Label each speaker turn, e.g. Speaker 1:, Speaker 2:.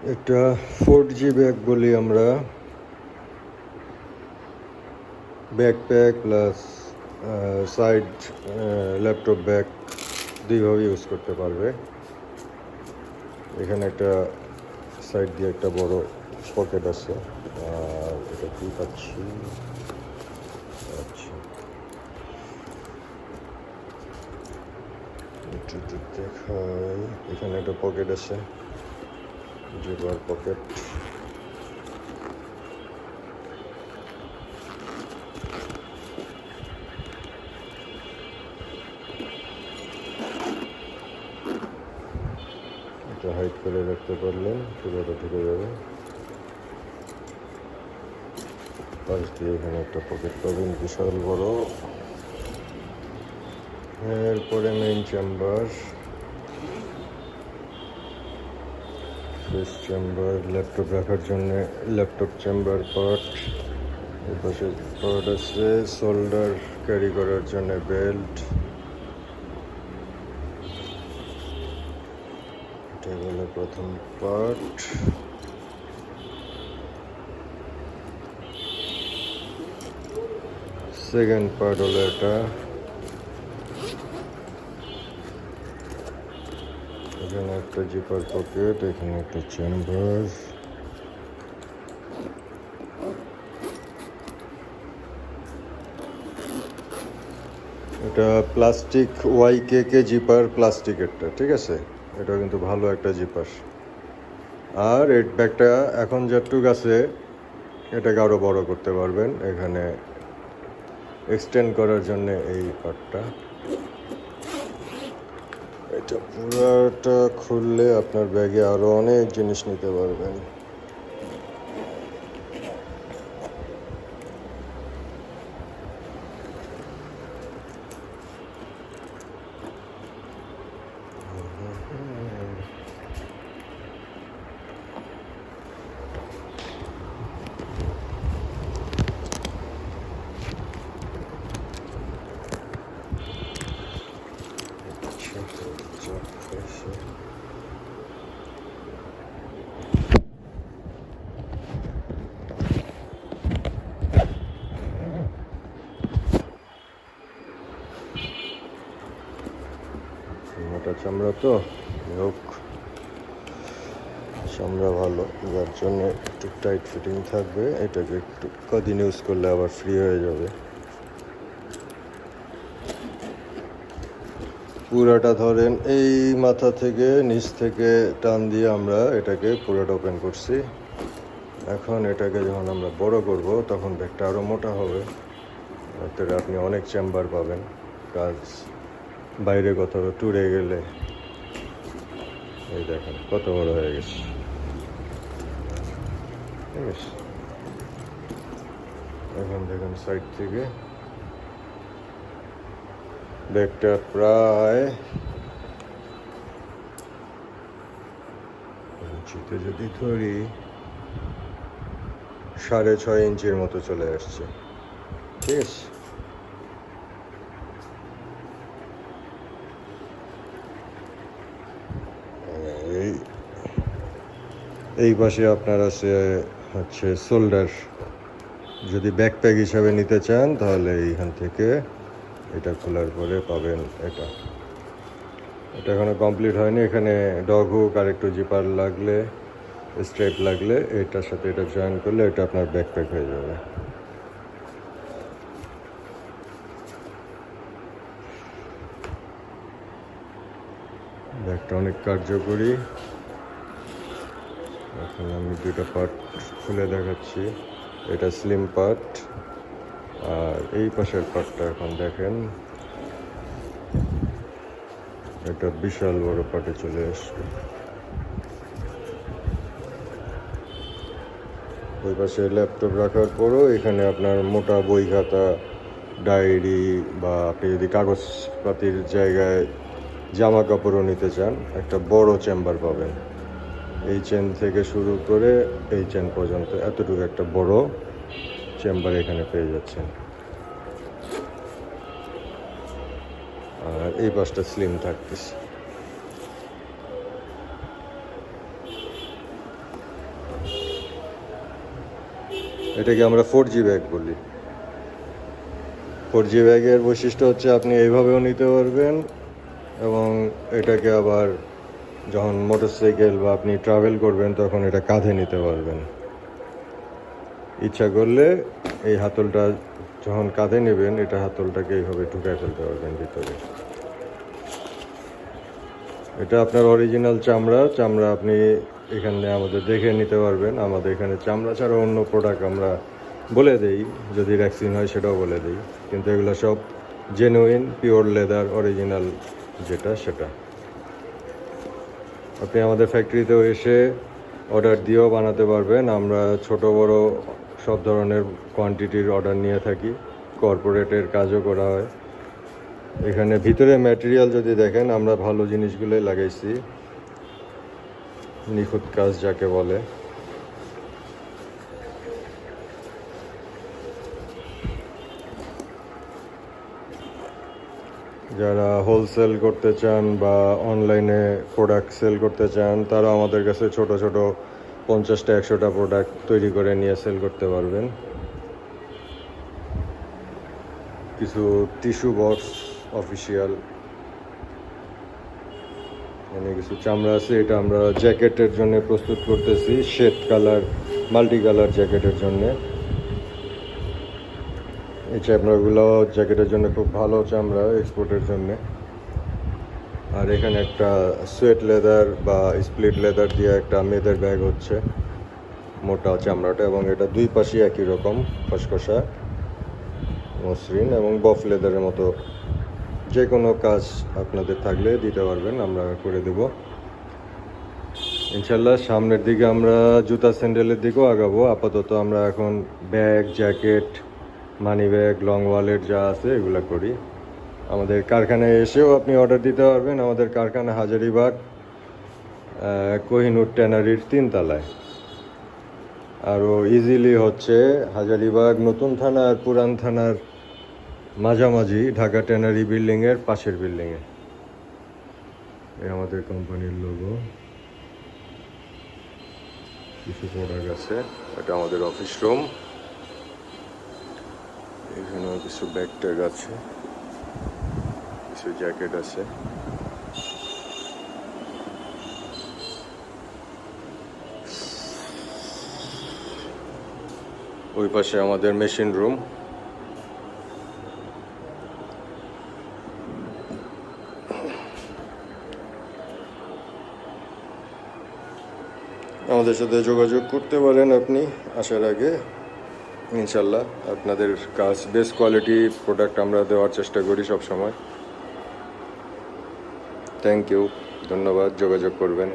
Speaker 1: একটা 4G bag বলি আমরা, backpack plus side laptop bag দুইভাবে ইউজ করতে পারবে। এখানে একটা সাইড দিয়ে একটা বড় পকেট আছে। আর এটা কি পাচ্ছি, আচ্ছা একটু দেখাই। এখানে একটা পকেট আছে, জিপার পকেট। এটা হাইড করে রাখতে পারলেন, পুরোটা ঢুকে যাবে। পাশ দিয়ে এখানে একটা পকেট পাবেন বিশাল বড়। এরপরে main chamber, face chamber, laptop রাখার জন্য ল্যাপটপ চেম্বার পার্ট। এর পাশে পার্ট আছে শোল্ডার ক্যারি করার জন্য বেল্ট। এটা হলো প্রথম পার্ট। সেকেন্ড পার্ট হলো এটা। এখানে একটা জিপার পকেট, এখানে একটা চেম্বার। এটা প্লাস্টিক YKK জিপার, প্লাস্টিকেরটা, ঠিক আছে। এটা কিন্তু ভালো একটা জিপার। আর এই ব্যাগটা এখন যেটুক আছে এটাকে আরও বড় করতে পারবেন। এখানে এক্সটেন্ড করার জন্য এই পার্টটা, এটা পুরোটা খুললে আপনার ব্যাগে আরও অনেক জিনিস নিতে পারবেন। মোটা চামড়া তো, হোক চামড়া ভালো, যার জন্য একটু টাইট ফিটিং থাকবে। এটাকে একটু কদিন ইউজ করলে আবার ফ্রি হয়ে যাবে। পুরাটা ধরেন এই মাথা থেকে নিচ থেকে টান দিয়ে আমরা এটাকে পুরোটা ওপেন করছি। এখন এটাকে যখন আমরা বড় করব তখন ব্যাগটা আরও মোটা হবে, তাহলে আপনি অনেক চেম্বার পাবেন। কাজ বাইরে কোথাও ট্যুরে গেলে, এই দেখেন কত বড় হয়ে গেছে, ঠিক আছে। এখন দেখুন সাইড থেকে ব্যাগটা প্রায় ইঞ্চিতে যদি ধরি 6.5 ইঞ্চির মতো চলে আসছে, ঠিক আছে। এই পাশে আপনার আছে হচ্ছে শোল্ডার। যদি ব্যাকপ্যাক হিসাবে নিতে চান তাহলে এইখান থেকে এটা খোলার পরে পাবেন এটা। এটা এখনো কমপ্লিট হয়নি। এখানে ডগ হুক আর একটু জিপার লাগলে, স্ট্রেপ লাগলে এটার সাথে এটা জয়েন করলে এটা আপনার ব্যাকপ্যাক হয়ে যাবে। ব্যাগটা অনেক কার্যকরী। এখন আমি দুটো পার্ট খুলে দেখাচ্ছি। এটা স্লিম পার্ট, আর এই পাশের পার্টটা এখন দেখেন, এটা বিশাল বড় পার্টে চলে আসবে। ওই পাশে ল্যাপটপ রাখার পরও এখানে আপনার মোটা বই খাতা, ডায়েরি, বা আপনি যদি কাগজপাতির জায়গায় জামা কাপড়ও নিতে চান, একটা বড় চেম্বার পাবেন। এই চেন থেকে শুরু করে এই চেন পর্যন্ত এতটুকু একটা বড় চেম্বার এখানে পেয়ে যাচ্ছেন। আর এই পাশটা স্লিম থাকতেছে। এটাকে আমরা 4G ব্যাগ বলি। 4G ব্যাগের বৈশিষ্ট্য হচ্ছে আপনি এইভাবেও নিতে পারবেন এবং এটাকে আবার যখন মোটরসাইকেল বা আপনি ট্রাভেল করবেন তখন এটা কাঁধে নিতে পারবেন। ইচ্ছা করলে এই হাতলটা যখন কাঁধে নেবেন এটা হাতলটাকে এইভাবে ঢুকায় ফেলতে পারবেন ভিতরে। এটা আপনার অরিজিনাল চামড়া আপনি এখানে আমাদের দেখে নিতে পারবেন। আমাদের এখানে চামড়া ছাড়া অন্য প্রোডাক্ট আমরা বলে দেই, যদি ভ্যাকসিন হয় সেটাও বলে দিই, কিন্তু এগুলো সব জেনুইন পিওর লেদার অরিজিনাল যেটা সেটা। আপনি আমাদের ফ্যাক্টরিতেও এসে অর্ডার দিয়েও বানাতে পারবেন। আমরা ছোট বড় সব ধরনের কোয়ান্টিটির অর্ডার নিয়ে থাকি, কর্পোরেটের কাজও করা হয়। এখানে ভিতরে ম্যাটেরিয়াল যদি দেখেন আমরা ভালো জিনিসগুলোই লাগাইছি, নিখুঁত কাজ যাকে বলে। যারা হোলসেল করতে চান বা অনলাইনে প্রোডাক্ট সেল করতে চান তারা আমাদের কাছে ছোট ছোট 50টা 100টা প্রোডাক্ট তৈরি করে নিয়ে সেল করতে পারবেন। কিছু টিস্যু বক্স অফিসিয়াল, মানে কিছু চামড়া আছে, এটা আমরা জ্যাকেটের জন্য প্রস্তুত করতেছি, শেড কালার মাল্টি কালার জ্যাকেটের জন্য। এই চামড়াগুলো জ্যাকেটের জন্য খুব ভালো চামড়া এক্সপোর্টের জন্য। আর এখানে একটা সোয়েট লেদার বা স্প্লিট লেদার দিয়ে একটা মেয়েদের ব্যাগ হচ্ছে, মোটা চামড়াটা, এবং এটা দুই পাশে একই রকম খসখসা মসৃণ এবং বফ লেদারের মতো। যে কোনো কাজ আপনাদের থাকলে দিতে পারবেন, আমরা করে দেব ইনশাল্লাহ। সামনের দিকে আমরা জুতা স্যান্ডেলের দিকেও আগাবো। আপাতত আমরা এখন bag, jacket, money bag, long wallet যা আছে এগুলো করি। আমাদের কারখানায় এসেও আপনি অর্ডার দিতে পারবেন। আমাদের কারখানা হাজারীবাগ কোহিনুর ট্যানারির 3 তলায়। আরও ইজিলি হচ্ছে হাজারীবাগ নতুন থানা আর পুরান থানার মাঝামাঝি ঢাকা ট্যানারি বিল্ডিংয়ের পাশের বিল্ডিংয়ে। এই আমাদের কোম্পানির লোগো, কিছু প্রোডাক্ট আছে। এটা আমাদের অফিস রুম, এখানেও কিছু ব্যাগ ট্যাগ আছে, কিছু জ্যাকেট আছে। ওই পাশে আমাদের মেশিন রুম। আমাদের সাথে যোগাযোগ করতে পারেন আপনি আসার আগে। ইনশাল্লাহ আপনাদের কাজ বেস্ট কোয়ালিটি প্রোডাক্ট আমরা দেওয়ার চেষ্টা করি সব সময়। থ্যাংক ইউ, ধন্যবাদ, যোগাযোগ করবেন।